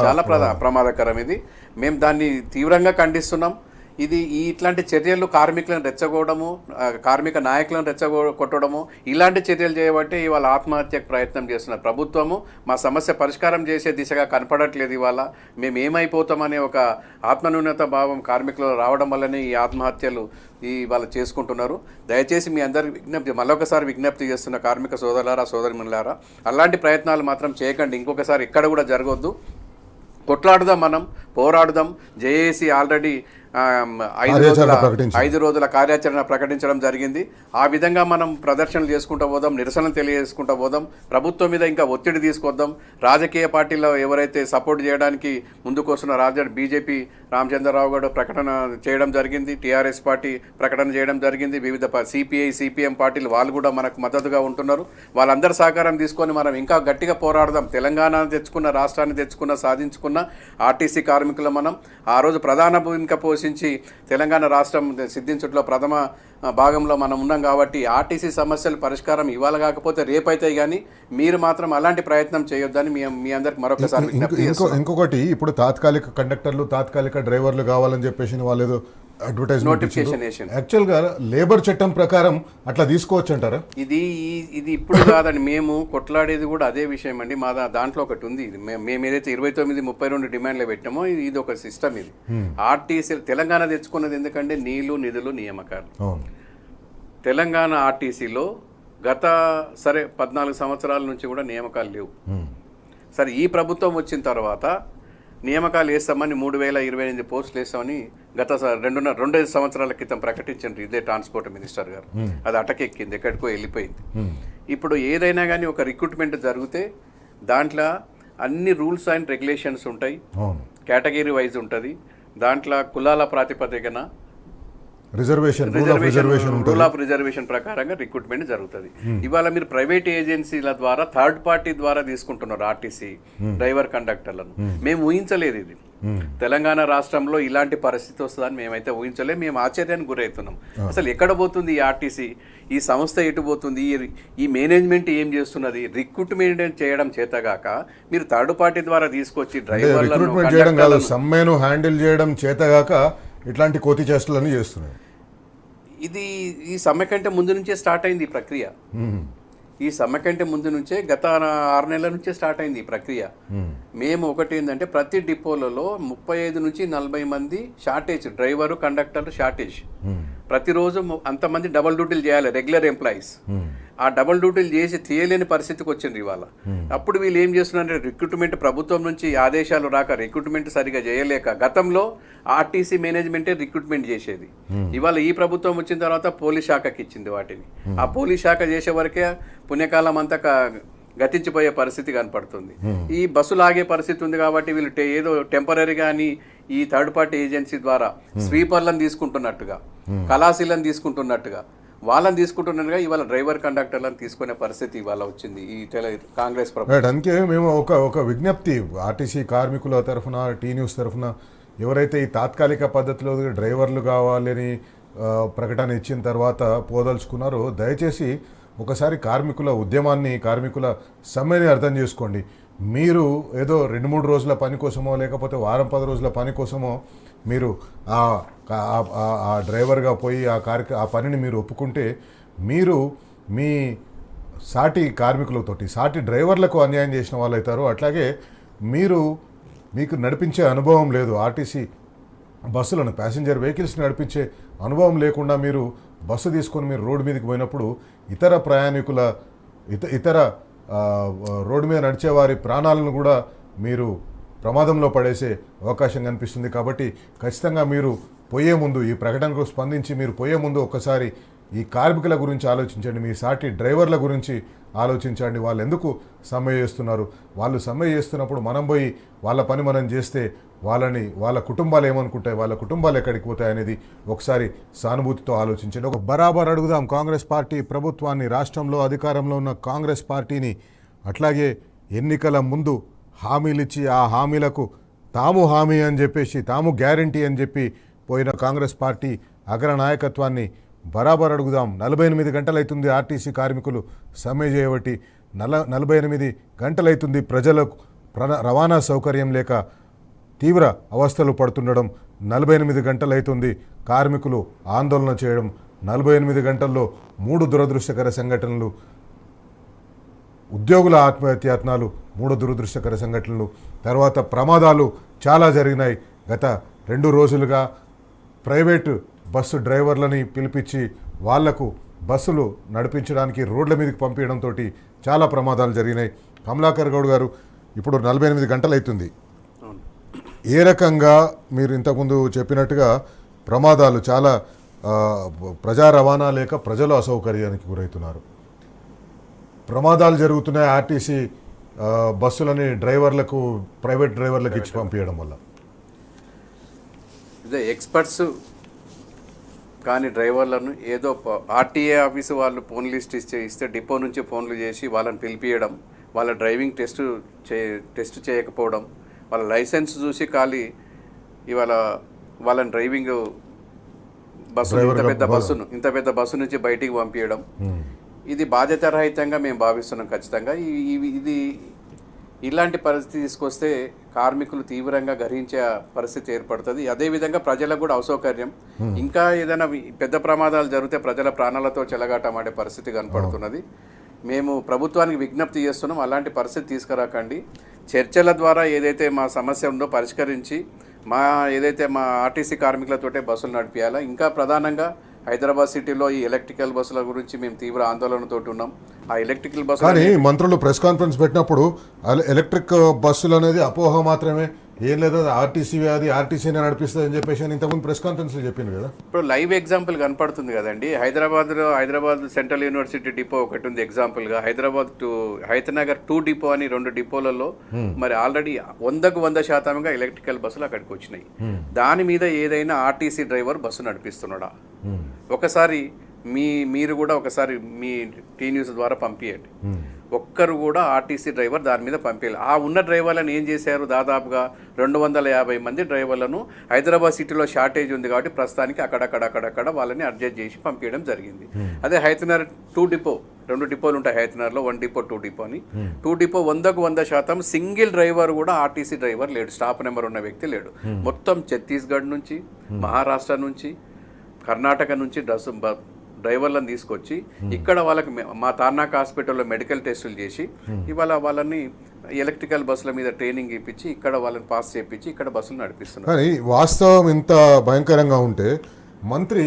చాలా ప్రమాదకరం ఇది. మేము దాన్ని తీవ్రంగా ఖండిస్తున్నాం. ఇది ఇట్లాంటి చర్యలు కార్మికులను రెచ్చగొట్టడము, కార్మిక నాయకులను రెచ్చగొట్టడము, ఇలాంటి చర్యలు చేయబట్టి ఇవాళ ఆత్మహత్యకు ప్రయత్నం చేస్తున్నారు. ప్రభుత్వము మా సమస్య పరిష్కారం చేసే దిశగా కనపడట్లేదు. ఇవాళ మేము ఏమైపోతామనే ఒక ఆత్మన్యూనత భావం కార్మికులు రావడం వల్లనే ఈ ఆత్మహత్యలు వాళ్ళు చేసుకుంటున్నారు. దయచేసి మీ అందరికి మరొకసారి విజ్ఞప్తి చేస్తున్న కార్మిక సోదరులారా, సోదరిమణులారా, అలాంటి ప్రయత్నాలు మాత్రం చేయకండి. ఇంకొకసారి ఎక్కడ కూడా జరగొద్దు. కొట్లాడుదాం, మనం పోరాడుదాం. జేఏసీ ఆల్రెడీ 5 రోజుల కార్యాచరణ ప్రకటించడం జరిగింది. ఆ విధంగా మనం ప్రదర్శనలు చేసుకుంటూ పోదాం, నిరసనలు తెలియజేసుకుంటూ పోదాం, ప్రభుత్వం మీద ఇంకా ఒత్తిడి తీసుకొద్దాం. రాజకీయ పార్టీలో ఎవరైతే సపోర్ట్ చేయడానికి ముందుకు వస్తున్న బీజేపీ రామచంద్రరావు గారు ప్రకటన చేయడం జరిగింది, టీఆర్ఎస్ పార్టీ ప్రకటన చేయడం జరిగింది, వివిధ సిపిఐ, సిపిఎం పార్టీలు వాళ్ళు కూడా మనకు మద్దతుగా ఉంటున్నారు. వాళ్ళందరి సహకారం తీసుకొని మనం ఇంకా గట్టిగా పోరాడదాం. తెలంగాణ తెచ్చుకున్న, రాష్ట్రాన్ని తెచ్చుకున్న, సాధించుకున్న ఆర్టీసీ కార్మికులు మనం ఆ రోజు ప్రధాన భూమిక పోషించి తెలంగాణ రాష్ట్రం సిద్ధించుట్లో ప్రథమ భాగంలో మనం ఉన్నాం. కాబట్టి ఆర్టీసీ సమస్యలు పరిష్కారం ఇవాళ కాకపోతే రేపైతాయి, కానీ మీరు మాత్రం అలాంటి ప్రయత్నం చేయొద్దని మీ అందరికి మరొకసారి విజ్ఞప్తి చేస్తున్నాం. ఇంకొకటి, ఇప్పుడు తాత్కాలిక కండక్టర్లు, తాత్కాలిక డ్రైవర్లు కావాలని చెప్పేసి వాళ్ళు నోటిఫికేషన్ యాక్చువల్గా లేబర్ చట్టం ప్రకారం అట్లా తీసుకోవచ్చు అంటారా? ఇది ఇప్పుడు కాదండి, మేము కొట్లాడేది కూడా అదే విషయం అండి. మా దాంట్లో ఒకటి ఉంది. ఇది మేము ఏదైతే 29-32 డిమాండ్లు పెట్టామో ఇది ఒక సిస్టమ్. ఇది ఆర్టీసీ తెలంగాణ తెచ్చుకున్నది ఎందుకంటే నీళ్లు, నిధులు, నియామకాలు. తెలంగాణ ఆర్టీసీలో గత 14 సంవత్సరాల నుంచి కూడా నియామకాలు లేవు. సరే ఈ ప్రభుత్వం వచ్చిన తర్వాత నియామకాలు వేస్తామని 3028 పోస్టులు వేస్తామని గత 2 సంవత్సరాల క్రితం ప్రకటించారు ఇదే ట్రాన్స్పోర్ట్ మినిస్టర్ గారు. అది అటకెక్కింది, ఎక్కడికో వెళ్ళిపోయింది. ఇప్పుడు ఏదైనా కానీ ఒక రిక్రూట్మెంట్ జరిగితే దాంట్లో అన్ని రూల్స్ అండ్ రెగ్యులేషన్స్ ఉంటాయి, కేటగిరీ వైజ్ ఉంటుంది. దాంట్లో కులాల ప్రాతిపదికన రూల్ ఆఫ్ రిజర్వేషన్ ప్రకారంగా రిక్రూట్మెంట్ జరుగుతుంది. ఇవాళ మీరు ప్రైవేట్ ఏజెన్సీల ద్వారా థర్డ్ పార్టీ ద్వారా తీసుకుంటున్నారు ఆర్టీసీ డ్రైవర్ కండక్టర్లను. మేము ఊహించలేదు ఇది. తెలంగాణ రాష్ట్రంలో ఇలాంటి పరిస్థితి వస్తుందని మేమైతే ఊహించలేదు. మేము ఆశ్చర్యానికి గురవుతున్నాం. అసలు ఎక్కడ పోతుంది ఈ ఆర్టీసీ, ఈ సంస్థ ఎటు పోతుంది, ఈ మేనేజ్మెంట్ ఏం చేస్తున్నది? రిక్రూట్మెంట్ చేయడం చేతగాక మీరు థర్డ్ పార్టీ ద్వారా తీసుకొచ్చి డ్రైవర్లను సమ్మెను హ్యాండిల్ చేయడం చేతగాక ఇట్లాంటి కోతి చేష్టలని చేస్తున్నాయి. ఇది ఈ సమ్మె కంటే ముందు నుంచే స్టార్ట్ అయింది ఈ ప్రక్రియ. ఈ సమ్మె కంటే ముందు నుంచే గత 6 నెలల నుంచే స్టార్ట్ అయింది ఈ ప్రక్రియ. మేము ఒకటి ఏంటంటే ప్రతి డిపోలలో 35 నుంచి 40 మంది షార్టేజ్, డ్రైవరు కండక్టర్ షార్టేజ్. ప్రతిరోజు అంతమంది డబుల్ డ్యూటీలు చేయాలి రెగ్యులర్ ఎంప్లాయీస్. ఆ డబుల్ డ్యూటీలు చేసి తీయలేని పరిస్థితికి వచ్చింది ఇవాళ. అప్పుడు వీళ్ళు ఏం చేస్తున్నారంటే రిక్రూట్మెంట్ ప్రభుత్వం నుంచి ఆదేశాలు రాక రిక్రూట్మెంట్ సరిగా చేయలేక గతంలో ఆర్టీసీ మేనేజ్మెంటే రిక్రూట్మెంట్ చేసేది. ఇవాళ ఈ ప్రభుత్వం వచ్చిన తర్వాత పోలీస్ శాఖకి ఇచ్చింది వాటిని. ఆ పోలీస్ శాఖ చేసే వరకే పుణ్యకాలం అంతా గతించిపోయే పరిస్థితి కనపడుతుంది. ఈ బస్సులు ఆగే పరిస్థితి ఉంది కాబట్టి వీళ్ళు ఏదో టెంపరీగా అని ఈ థర్డ్ పార్టీ ఏజెన్సీ ద్వారా స్వీపర్లను తీసుకుంటున్నట్టుగా, కళాశీలను తీసుకుంటున్నట్టుగా, వాళ్ళని తీసుకుంటున్నట్టుగా ఇవాళ డ్రైవర్ కండక్టర్లను తీసుకునే పరిస్థితి ఇవాళ వచ్చింది ఈ కాంగ్రెస్ ప్రభుత్వం. అందుకే మేము ఒక విజ్ఞప్తి ఆర్టీసీ కార్మికుల తరఫున, టీ న్యూస్ తరఫున, ఎవరైతే ఈ తాత్కాలిక పద్ధతిలో డ్రైవర్లు కావాలని ప్రకటన ఇచ్చిన తర్వాత పోదలుచుకున్నారో దయచేసి ఒకసారి కార్మికుల ఉద్యమాన్ని, కార్మికుల సమ్మెని అర్థం చేసుకోండి. మీరు ఏదో 2-3 రోజుల పని కోసమో లేకపోతే వారం 10 రోజుల పని కోసమో మీరు ఆ డ్రైవర్గా పోయి ఆ పనిని మీరు ఒప్పుకుంటే మీరు మీ సాటి కార్మికులతోటి, సాటి డ్రైవర్లకు అన్యాయం చేసిన వాళ్ళు అవుతారు. అట్లాగే మీకు నడిపించే అనుభవం లేదు, ఆర్టీసీ బస్సులను, ప్యాసింజర్ వెహికల్స్ని నడిపించే అనుభవం లేకుండా మీరు బస్సు తీసుకొని మీరు రోడ్డు మీదకి పోయినప్పుడు ఇతర ప్రయాణికుల ఇతర రోడ్డు మీద నడిచేవారి ప్రాణాలను కూడా మీరు ప్రమాదంలో పడేసే అవకాశం కనిపిస్తుంది. కాబట్టి ఖచ్చితంగా మీరు పోయే ముందు, ఈ ప్రకటనకు స్పందించి మీరు పోయే ముందు ఒక్కసారి ఈ కార్మికుల గురించి ఆలోచించండి, మీ సాటి డ్రైవర్ల గురించి ఆలోచించండి. వాళ్ళు ఎందుకు సమ్మె చేస్తున్నారు, వాళ్ళు సమ్మె చేస్తున్నప్పుడు మనం పోయి వాళ్ళ పని మనం చేస్తే వాళ్ళ కుటుంబాలు ఏమనుకుంటాయి, వాళ్ళ కుటుంబాలు ఎక్కడికి పోతాయి అనేది ఒకసారి సానుభూతితో ఆలోచించండి. ఒక బరాబర్ అడుగుదాం కాంగ్రెస్ పార్టీ ప్రభుత్వాన్ని, రాష్ట్రంలో అధికారంలో ఉన్న కాంగ్రెస్ పార్టీని. అట్లాగే ఎన్నికల ముందు హామీలిచ్చి ఆ హామీలకు తాము హామీ అని చెప్పేసి, తాము గ్యారంటీ అని చెప్పి పోయిన కాంగ్రెస్ పార్టీ అగ్రనాయకత్వాన్ని బరాబర్ అడుగుదాం. 48 గంటలైతుంది ఆర్టీసీ కార్మికులు సమ్మె చేయబట్టి, 48 గంటలైతుంది ప్రజలకు రవాణా సౌకర్యం లేక తీవ్ర అవస్థలు పడుతుండడం. 48 గంటలైతుంది కార్మికులు ఆందోళన చేయడం. 48 గంటల్లో 3 దురదృష్టకర సంఘటనలు, ఉద్యోగుల ఆత్మహత్యాయత్నాలు 3 దురదృష్టకర సంఘటనలు, తర్వాత ప్రమాదాలు చాలా జరిగినాయి. గత 2 రోజులుగా ప్రైవేటు బస్సు డ్రైవర్లని పిలిపించి వాళ్లకు బస్సులు నడిపించడానికి రోడ్ల మీదకి పంపించడంతో చాలా ప్రమాదాలు జరిగినాయి. కమలాకర్ గౌడ్ గారు, ఇప్పుడు 48 గంటలు అవుతుంది. ఏ రకంగా మీరు ఇంతకుముందు చెప్పినట్టుగా ప్రమాదాలు చాలా, ప్రజా రవాణా లేక ప్రజలు అసౌకర్యానికి గురవుతున్నారు, ప్రమాదాలు జరుగుతున్నాయి ఆర్టీసీ బస్సులని డ్రైవర్లకు, ప్రైవేట్ డ్రైవర్లకు ఇచ్చి పంపించడం వల్ల. ఇదే ఎక్స్పర్ట్స్ కానీ డ్రైవర్లను ఏదో ఆర్టీఏ ఆఫీసు వాళ్ళు ఫోన్ లిస్ట్ ఇస్తే డిపో నుంచి ఫోన్లు చేసి వాళ్ళని పిలిపియడం, వాళ్ళ డ్రైవింగ్ టెస్ట్ చేయకపోవడం, వాళ్ళ లైసెన్స్ చూసి ఖాళీ ఇవాళ వాళ్ళని డ్రైవింగ్ బస్సు ఇంత పెద్ద బస్సు నుంచి బయటికి పంపించడం, ఇది బాధ్యతారహితంగా మేము భావిస్తున్నాం. ఖచ్చితంగా ఇది ఇలాంటి పరిస్థితి తీసుకొస్తే కార్మికులు తీవ్రంగా గ్రహించే పరిస్థితి ఏర్పడుతుంది. అదేవిధంగా ప్రజలకు కూడా అసౌకర్యం. ఇంకా ఏదైనా పెద్ద ప్రమాదాలు జరిగితే ప్రజల ప్రాణాలతో చెలగాటమాడే పరిస్థితి కనపడుతున్నది. మేము ప్రభుత్వానికి విజ్ఞప్తి చేస్తున్నాం, అలాంటి పరిస్థితి తీసుకురాకండి. చర్చల ద్వారా ఏదైతే మా సమస్య ఉందో పరిష్కరించి ఏదైతే మా ఆర్టీసీ కార్మికులతోటే బస్సులు నడిపించాలా. ఇంకా ప్రధానంగా హైదరాబాద్ సిటీలో ఈ ఎలక్ట్రికల్ బస్సుల గురించి మేము తీవ్ర ఆందోళనతో ఉన్నాం. ఆ ఎలక్ట్రికల్ బస్సు కానీ మంత్రులు ప్రెస్ కాన్ఫరెన్స్ పెట్టినప్పుడు ఎలక్ట్రిక్ బస్సులు అనేది అపోహ మాత్రమే, ఏం లేదు ఆర్టీసీ అది ఆర్టీసీనే నడిపిస్తుంది అని చెప్పేసి ఇంతకుముందు ప్రెస్ కాన్ఫరెన్స్లో చెప్పింది కదా. ఇప్పుడు లైవ్ ఎగ్జాంపుల్ కనపడుతుంది కదండి. హైదరాబాద్ సెంట్రల్ యూనివర్సిటీ డిపో ఒకటి ఉంది ఎగ్జాంపుల్గా. హైదరాబాద్ టు హైతనగర్ 2 డిపో అని 2 డిపోలలో మరి ఆల్రెడీ 100% ఎలక్ట్రికల్ బస్సులు అక్కడికి వచ్చినాయి. దాని మీద ఏదైనా ఆర్టీసీ డ్రైవర్ బస్సు నడిపిస్తున్నాడా? ఒకసారి మీరు కూడా ఒకసారి మీ టీ న్యూస్ ద్వారా పంపించండి. ఒక్కరు కూడా ఆర్టీసీ డ్రైవర్ దాని మీద పంపించాలి. ఆ ఉన్న డ్రైవర్లను ఏం చేశారు? దాదాపుగా 250 మంది డ్రైవర్లను హైదరాబాద్ సిటీలో షార్టేజ్ ఉంది కాబట్టి ప్రస్తుతానికి అక్కడక్కడ వాళ్ళని అడ్జస్ట్ చేసి పంపించడం జరిగింది. అదే హైతనగర్ 2 డిపో, 2 డిపోలు ఉంటాయి హైతనగర్లో, 1 డిపో 2 డిపో అని. 2 డిపో 100% సింగిల్ డ్రైవర్ కూడా ఆర్టీసీ డ్రైవర్ లేడు, స్టాప్ నెంబర్ ఉన్న వ్యక్తి లేడు. మొత్తం ఛత్తీస్గఢ్ నుంచి, మహారాష్ట్ర నుంచి, కర్ణాటక నుంచి డ్రైవర్లను తీసుకొచ్చి ఇక్కడ వాళ్ళకి మా తార్నాక్ హాస్పిటల్లో మెడికల్ టెస్టులు చేసి ఇవాళ వాళ్ళని ఎలక్ట్రికల్ బస్సుల మీద ట్రైనింగ్ ఇప్పించి ఇక్కడ వాళ్ళని పాస్ చేయించి ఇక్కడ బస్సులు నడిపిస్తున్నారు. కానీ వాస్తవం ఇంత భయంకరంగా ఉంటే మంత్రి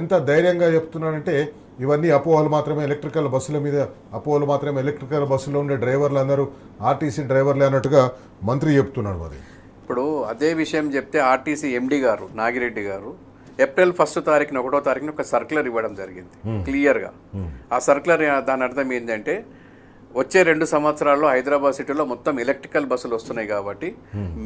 ఎంత ధైర్యంగా చెప్తున్నాడంటే ఇవన్నీ అపోహలు మాత్రమే, ఎలక్ట్రికల్ బస్సుల మీద అపోహలు మాత్రమే, ఎలక్ట్రికల్ బస్సులో ఉండే డ్రైవర్లు అందరూ ఆర్టీసీ డ్రైవర్లే అన్నట్టుగా మంత్రి చెప్తున్నాడు. మరి ఇప్పుడు అదే విషయం చెప్తే ఆర్టీసీ ఎండి గారు నాగిరెడ్డి గారు ఏప్రిల్ 1వ తారీఖున 1వ తారీఖున ఒక సర్క్యులర్ ఇవ్వడం జరిగింది క్లియర్గా. ఆ సర్క్యులర్ దాని అర్థం ఏంటంటే వచ్చే 2 సంవత్సరాల్లో హైదరాబాద్ సిటీలో మొత్తం ఎలక్ట్రికల్ బస్సులు వస్తున్నాయి కాబట్టి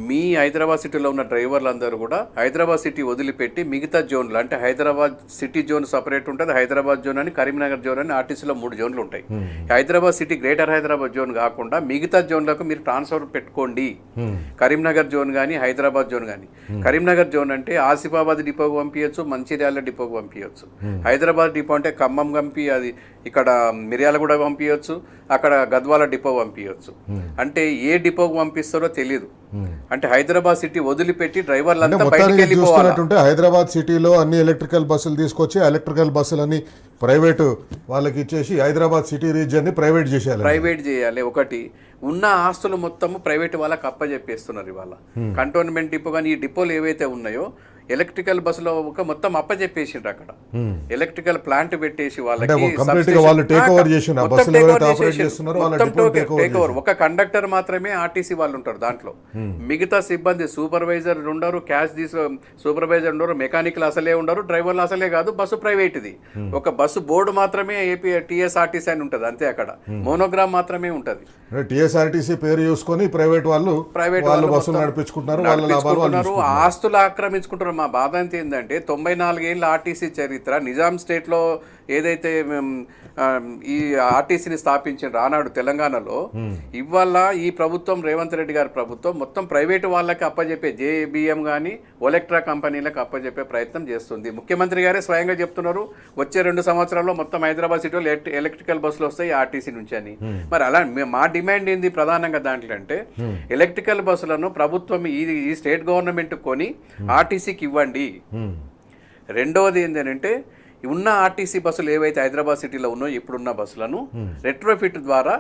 మీ హైదరాబాద్ సిటీలో ఉన్న డ్రైవర్లందరూ కూడా హైదరాబాద్ సిటీ వదిలిపెట్టి మిగతా జోన్లు, అంటే హైదరాబాద్ సిటీ జోన్ సపరేట్ ఉంటుంది, హైదరాబాద్ జోన్ అని, కరీంనగర్ జోన్ అని ఆర్టీసీలో 3 జోన్లు ఉంటాయి. Hyderabad city greater Hyderabad zone కాకుండా మిగతా జోన్లకు మీరు ట్రాన్స్ఫర్ పెట్టుకోండి. కరీంనగర్ జోన్ కానీ హైదరాబాద్ జోన్ కానీ. కరీంనగర్ జోన్ అంటే ఆసిఫాబాద్ డిపోకు పంపించచ్చు, మంచిర్యాల డిపోకు పంపించచ్చు. హైదరాబాద్ డిపో అంటే ఖమ్మం పంపి అది ఇక్కడ మిర్యాల కూడా పంపించచ్చు, అక్కడ గద్వాల డిపో పంపించచ్చు. అంటే ఏ డిపోకు పంపిస్తారో తెలియదు. అంటే హైదరాబాద్ సిటీ వదిలిపెట్టి డ్రైవర్లంతా బయటికి వెళ్ళిపోవాలంటే హైదరాబాద్ సిటీలో అన్ని ఎలక్ట్రికల్ బస్సులు తీసుకొచ్చి ఎలక్ట్రికల్ బస్సులని ప్రైవేటు వాళ్ళకి ఇచ్చేసి హైదరాబాద్ సిటీ రీజియన్ ని ప్రైవేట్ చేయాలి. ఒకటి ఉన్న ఆస్తులు మొత్తము ప్రైవేట్ వాళ్ళకి అప్పచెప్పేస్తున్నారు ఇవాళ. కంటోన్మెంట్ డిపో కానీ ఈ డిపోలు ఏవైతే ఉన్నాయో ఎలక్ట్రికల్ బస్సులో ఒక మొత్తం అప్పచెప్పేసిండ్రు. అక్కడ ఎలక్ట్రికల్ ప్లాంట్ పెట్టేసి వాళ్ళకి ఒక కండక్టర్ మాత్రమే ఆర్టీసీ వాళ్ళు ఉంటారు దాంట్లో. మిగతా సిబ్బంది సూపర్వైజర్ ఉండరు, సూపర్వైజర్ ఉండరు, మెకానికల్ అసలే ఉండరు, డ్రైవర్లు అసలే కాదు. బస్సు ప్రైవేట్ ఇది. ఒక బస్సు బోర్డు మాత్రమే టీఎస్ఆర్టీసీ అని ఉంటుంది అంతే. అక్కడ మోనోగ్రామ్ మాత్రమే ఉంటది. టీఎస్ఆర్టీసీ పేరు చూసుకొని ప్రైవేట్ వాళ్ళు బస్సులు నడిపించుకుంటున్నారు, ఆస్తులు ఆక్రమించుకుంటున్నారు. మా బాధ అంత ఏంటంటే 94 ఏళ్ళ ఆర్టీసీ చరిత్ర, నిజాం స్టేట్లో ఏదైతే ఈ ఆర్టీసీని స్థాపించారు ఆనాడు తెలంగాణలో, ఇవాళ ఈ ప్రభుత్వం రేవంత్ రెడ్డి గారి ప్రభుత్వం మొత్తం ప్రైవేటు వాళ్ళకి అప్పచెప్పే జేబిఎం కానీ ఒలెక్ట్రా కంపెనీలకు అప్పచెప్పే ప్రయత్నం చేస్తుంది. ముఖ్యమంత్రి గారే స్వయంగా చెప్తున్నారు వచ్చే 2 సంవత్సరాల్లో మొత్తం హైదరాబాద్ సిటీలో ఎలక్ట్రికల్ బస్సులు వస్తాయి ఆర్టీసీ నుంచి అని. మరి అలా మా డిమాండ్ ఏంది ప్రధానంగా దాంట్లో అంటే ఎలక్ట్రికల్ బస్సులను ప్రభుత్వం ఈ స్టేట్ గవర్నమెంట్ కొని ఆర్టీసీకి ఇవ్వండి. రెండవది ఏంటంటే ఉన్న ఆర్టీసీ బస్సులు ఏవైతే హైదరాబాద్ సిటీలో ఉన్నాయో ఇప్పుడున్న బస్సులను రెట్రోఫిట్ ద్వారా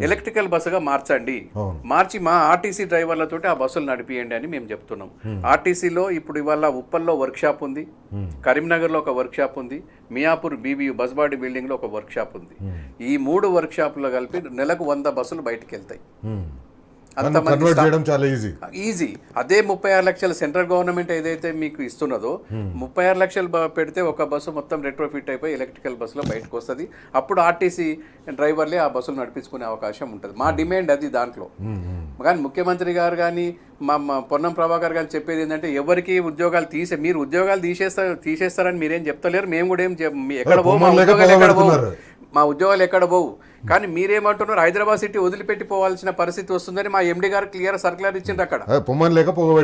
ఎలక్ట్రికల్ బస్సుగా మార్చండి. మార్చి మా ఆర్టీసీ డ్రైవర్లతోటి ఆ బస్సులు నడిపియండి అని మేము చెప్తున్నాం. ఆర్టీసీలో ఇప్పుడు ఇవాళ ఉప్పల్లో వర్క్ షాప్ ఉంది, కరీంనగర్లో ఒక వర్క్ షాప్ ఉంది, మియాపూర్ బీబీయూ బస్బాడీ బిల్డింగ్లో ఒక వర్క్ షాప్ ఉంది. ఈ 3 వర్క్ షాపులో కలిపి నెలకు 100 బస్సులు బయటకు వెళ్తాయి. ఈజీ. అదే 36 లక్షల సెంట్రల్ గవర్నమెంట్ ఏదైతే మీకు ఇస్తున్నదో 36 లక్షలు పెడితే ఒక బస్సు మొత్తం రెట్రోఫిట్ అయిపోయి ఎలక్ట్రికల్ బస్సులో బయటకు వస్తుంది. అప్పుడు ఆర్టీసీ డ్రైవర్లే ఆ బస్సులు నడిపించుకునే అవకాశం ఉంటుంది. మా డిమాండ్ అది దాంట్లో. కానీ ముఖ్యమంత్రి గారు కానీ మా పొన్నం ప్రభాకర్ గారు చెప్పేది ఏంటంటే ఎవరికి ఉద్యోగాలు మీరు ఉద్యోగాలు తీసేస్తారని మీరేం చెప్తలేరు. మేము కూడా ఎక్కడ మా ఉద్యోగాలు ఎక్కడ పోవు. కానీ మీరేమంటున్నారు హైదరాబాద్ సిటీ వదిలిపెట్టిపోవాల్సిన పరిస్థితి వస్తుందని మా ఎండి గారు క్లియర్ సర్క్యులర్ ఇచ్చిండ్రు. అక్కడ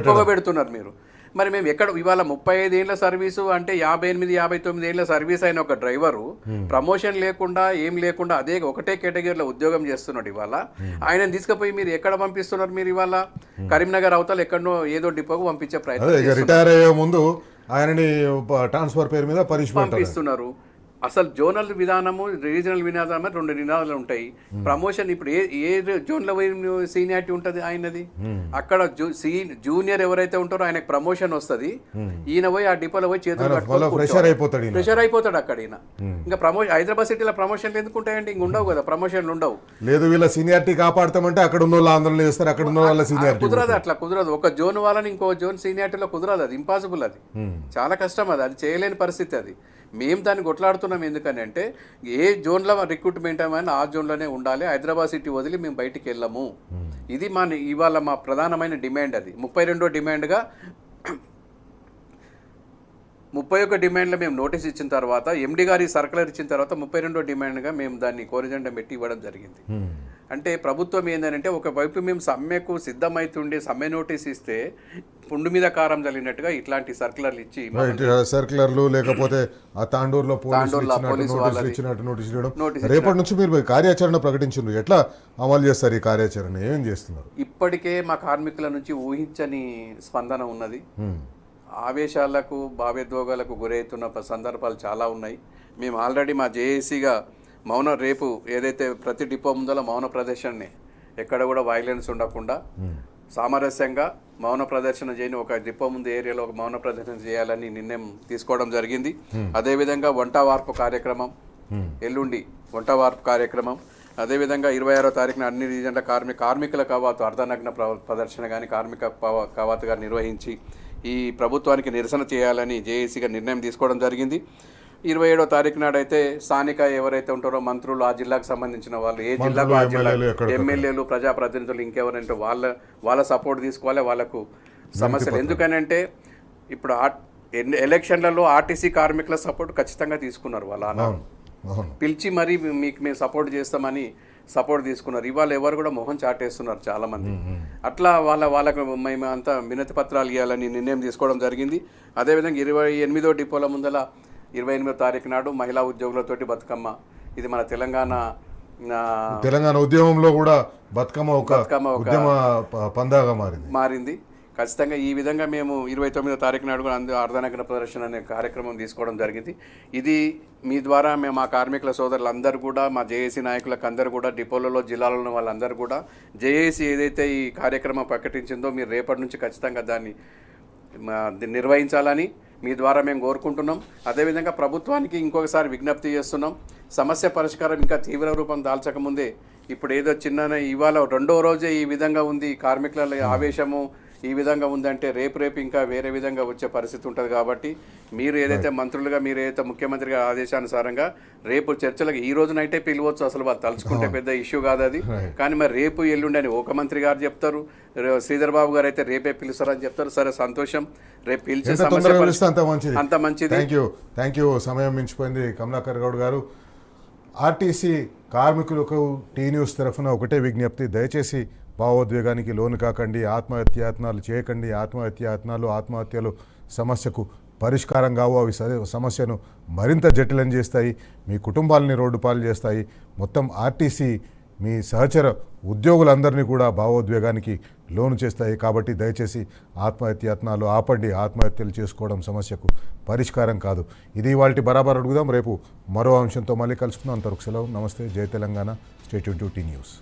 పొగబెడుతున్నారు మీరు. మరి మేము ఎక్కడ ఇవాళ 35 ఏళ్ల సర్వీసు అంటే 58-59 ఏళ్ల సర్వీస్ అయిన ఒక డ్రైవరు ప్రమోషన్ లేకుండా ఏం లేకుండా అదే ఒకటే కేటగిరీలో ఉద్యోగం చేస్తున్నాడు. ఇవాళ ఆయన తీసుకుపోయి మీరు ఎక్కడ పంపిస్తున్నారు? మీరు ఇవాళ కరీంనగర్ అవతల ఎక్కడో ఏదో డిపోకు పంపించే ప్రయత్నం రిటైర్ అయ్యే ముందు ఆయనని ట్రాన్స్ఫర్ పేరు మీద పంపిస్తున్నారు. అసలు జోనల్ విధానము రీజనల్ విధానం రెండు నినాదాలు ఉంటాయి. ప్రమోషన్ ఇప్పుడు ఏ జోన్లో పోయి సీనియారిటీ ఉంటుంది ఆయనది. అక్కడ జూనియర్ ఎవరైతే ఉంటారో ఆయనకు ప్రమోషన్ వస్తుంది. ఈయన పోయి ఆ డిపోలో పోయి చేతులు ప్రెషర్ అయిపోతాడు అక్కడ ఈయన. ఇంకా ప్రమోషన్ హైదరాబాద్ సిటీలో ప్రమోషన్లు ఎందుకు ఉంటాయండి? ఇంక ఉండవు కదా, ప్రమోషన్లు ఉండవు. లేదు వీళ్ళ సీనియారిటీ కాపాడతామంటే అక్కడ ఉన్న వాళ్ళు ఆందోళన చేస్తారు, అక్కడ ఉన్న వాళ్ళ సీనియారిటీ కుదరదు. అట్లా కుదరదు. ఒక జోన్ వాళ్ళని ఇంకో జోన్ సీనియారిటీలో కుదరదు. అది ఇంపాసిబుల్. అది చాలా కష్టం. అది చేయలేని పరిస్థితి. అది మేము దాన్ని కొట్లాడుతున్నాం. ఎందుకని అంటే ఏ జోన్లో రిక్రూట్మెంట్ అని ఆ జోన్లోనే ఉండాలి. హైదరాబాద్ సిటీ వదిలి మేము బయటికి వెళ్ళము. ఇది ఇవాళ మా ప్రధానమైన డిమాండ్. అది 32వ డిమాండ్గా 31 డిమాండ్లో మేము నోటీస్ ఇచ్చిన తర్వాత, ఎండి గారి సర్కులర్ ఇచ్చిన తర్వాత 32వ డిమాండ్గా మేము దాన్ని కోరిజెండా పెట్టి ఇవ్వడం జరిగింది. అంటే ప్రభుత్వం ఏంటంటే ఒకవైపు మేము సమ్మెకు సిద్ధమవుతుండే సమ్మె నోటీస్ ఇస్తే పుండు మీద కారం చల్లినట్టుగా ఇట్లాంటి సర్కులర్లు ఇచ్చి సర్కులర్లు లేకపోతే ఆ తాండూరులో పోలీసు ఇచ్చినట్టు నోటీస్ ఇవ్వడం. రేపటి నుంచి మీరు కార్యాచరణ ప్రకటించారు. ఎట్లా అమలు చేస్తారు ఈ కార్యాచరణ? ఏం చేస్తున్నారు? ఇప్పటికే మా కార్మికుల నుంచి ఊహించని స్పందన ఉన్నది. ఆవేశాలకు భావోద్వేగాలకు గురవుతున్న సందర్భాలు చాలా ఉన్నాయి. మేము ఆల్రెడీ మా జేఏసీగా రేపు ఏదైతే ప్రతి డిపో ముందల మౌన ప్రదర్శనని ఎక్కడ కూడా వైలెన్స్ ఉండకుండా సామరస్యంగా మౌన ప్రదర్శన చేయని ఒక డిపో ముందు ఏరియాలో ఒక మౌన ప్రదర్శన చేయాలని నిర్ణయం తీసుకోవడం జరిగింది. అదేవిధంగా వంట వార్పు కార్యక్రమం ఎల్లుండి వంట వార్పు కార్యక్రమం. అదేవిధంగా 26వ తారీఖున అన్ని రీజన్ల కార్మికుల కవాతు అర్ధనగ్న ప్రదర్శన కానీ కార్మిక కవాతుగా నిర్వహించి ఈ ప్రభుత్వానికి నిరసన చేయాలని జేఏసీగా నిర్ణయం తీసుకోవడం జరిగింది. 27వ తారీఖు నాడైతే స్థానిక ఎవరైతే ఉంటారో మంత్రులు, ఆ జిల్లాకు సంబంధించిన వాళ్ళు, ఏ జిల్లాకు ఆ జిల్లా ఎమ్మెల్యేలు, ప్రజాప్రతినిధులు ఇంకెవరంటే వాళ్ళ సపోర్ట్ తీసుకోవాలి. వాళ్ళకు సమస్యలు ఎందుకనంటే ఇప్పుడు ఎలక్షన్లలో ఆర్టీసీ కార్మికుల సపోర్ట్ ఖచ్చితంగా తీసుకున్నారు. వాళ్ళ పిలిచి మరీ మీకు మేము సపోర్ట్ చేస్తామని సపోర్ట్ తీసుకున్నారు. ఇవాళ ఎవరు కూడా మొహం చాటేస్తున్నారు చాలామంది. అట్లా వాళ్ళకు మేము అంతా వినతి పత్రాలు ఇవ్వాలని నిర్ణయం తీసుకోవడం జరిగింది. అదేవిధంగా 28వ డిపోల ముందల 28వ తారీఖు నాడు మహిళా ఉద్యోగులతోటి బతుకమ్మ. ఇది మన తెలంగాణ ఉద్యమంలో కూడా బతుకమ్మ ఒక పందాగా మారింది. ఖచ్చితంగా ఈ విధంగా మేము 29వ తారీఖు నాడు కూడా అర్ధనగ్న ప్రదర్శన అనే కార్యక్రమం తీసుకోవడం జరిగింది. ఇది మీ ద్వారా మేము మా కార్మికుల సోదరులందరూ కూడా, మా జేఏసీ నాయకులకు అందరూ కూడా, డిపోలలో జిల్లాలలో వాళ్ళందరూ కూడా జేఏసీ ఏదైతే ఈ కార్యక్రమం ప్రకటించిందో మీరు రేపటి నుంచి ఖచ్చితంగా దాన్ని నిర్వహించాలని మీ ద్వారా మేము కోరుకుంటున్నాం. అదేవిధంగా ప్రభుత్వానికి ఇంకొకసారి విజ్ఞప్తి చేస్తున్నాం. సమస్య పరిష్కారం ఇంకా తీవ్ర రూపం దాల్చకముందే ఇప్పుడు ఏదో చిన్న ఇవాళ 2వ రోజే ఈ విధంగా ఉంది, కార్మికుల ఆవేశము ఈ విధంగా ఉందంటే రేపు ఇంకా వేరే విధంగా వచ్చే పరిస్థితి ఉంటుంది. కాబట్టి మీరు ఏదైతే మంత్రులుగా, మీరు ఏదైతే ముఖ్యమంత్రి గారి ఆదేశానుసారంగా రేపు చర్చలకు ఈ రోజు నైటే పిలవచ్చు. అసలు వాళ్ళు తలుచుకుంటే పెద్ద ఇష్యూ కాదు అది. కానీ మరి రేపు ఎల్లుండి అని ఒక మంత్రి గారు చెప్తారు, శ్రీధర్ బాబు గారు అయితే రేపే పిలుస్తారని చెప్తారు. సరే, సంతోషం. రేపు పిలిచే అంత మంచిది. Thank you. సమయం మించిపోయింది. కమలాకర్ గౌడ్ గారు, ఆర్టీసీ కార్మికులకు టీ న్యూస్ తరఫున ఒకటే విజ్ఞప్తి. దయచేసి భావోద్వేగానికి లోను కాకండి, ఆత్మహత్యాయత్నాలు చేయకండి. ఆత్మహత్యలు సమస్యకు పరిష్కారం కావు. అవి సమస్యను మరింత జటిలం చేస్తాయి, మీ కుటుంబాలని రోడ్డు పాలు చేస్తాయి. మొత్తం ఆర్టీసీ మీ సహచర ఉద్యోగులందరినీ కూడా భావోద్వేగానికి లోను చేస్తాయి. కాబట్టి దయచేసి ఆత్మహత్యాయత్నాలు ఆపండి. ఆత్మహత్యలు చేసుకోవడం సమస్యకు పరిష్కారం కాదు. ఇది ఇవాల్టి బరాబర్ అడుగుదాం. రేపు మరో అంశంతో మళ్ళీ కలుసుకుందాం. అంతవరకు సెలవు. నమస్తే. జై Telangana. Stay tune to T news.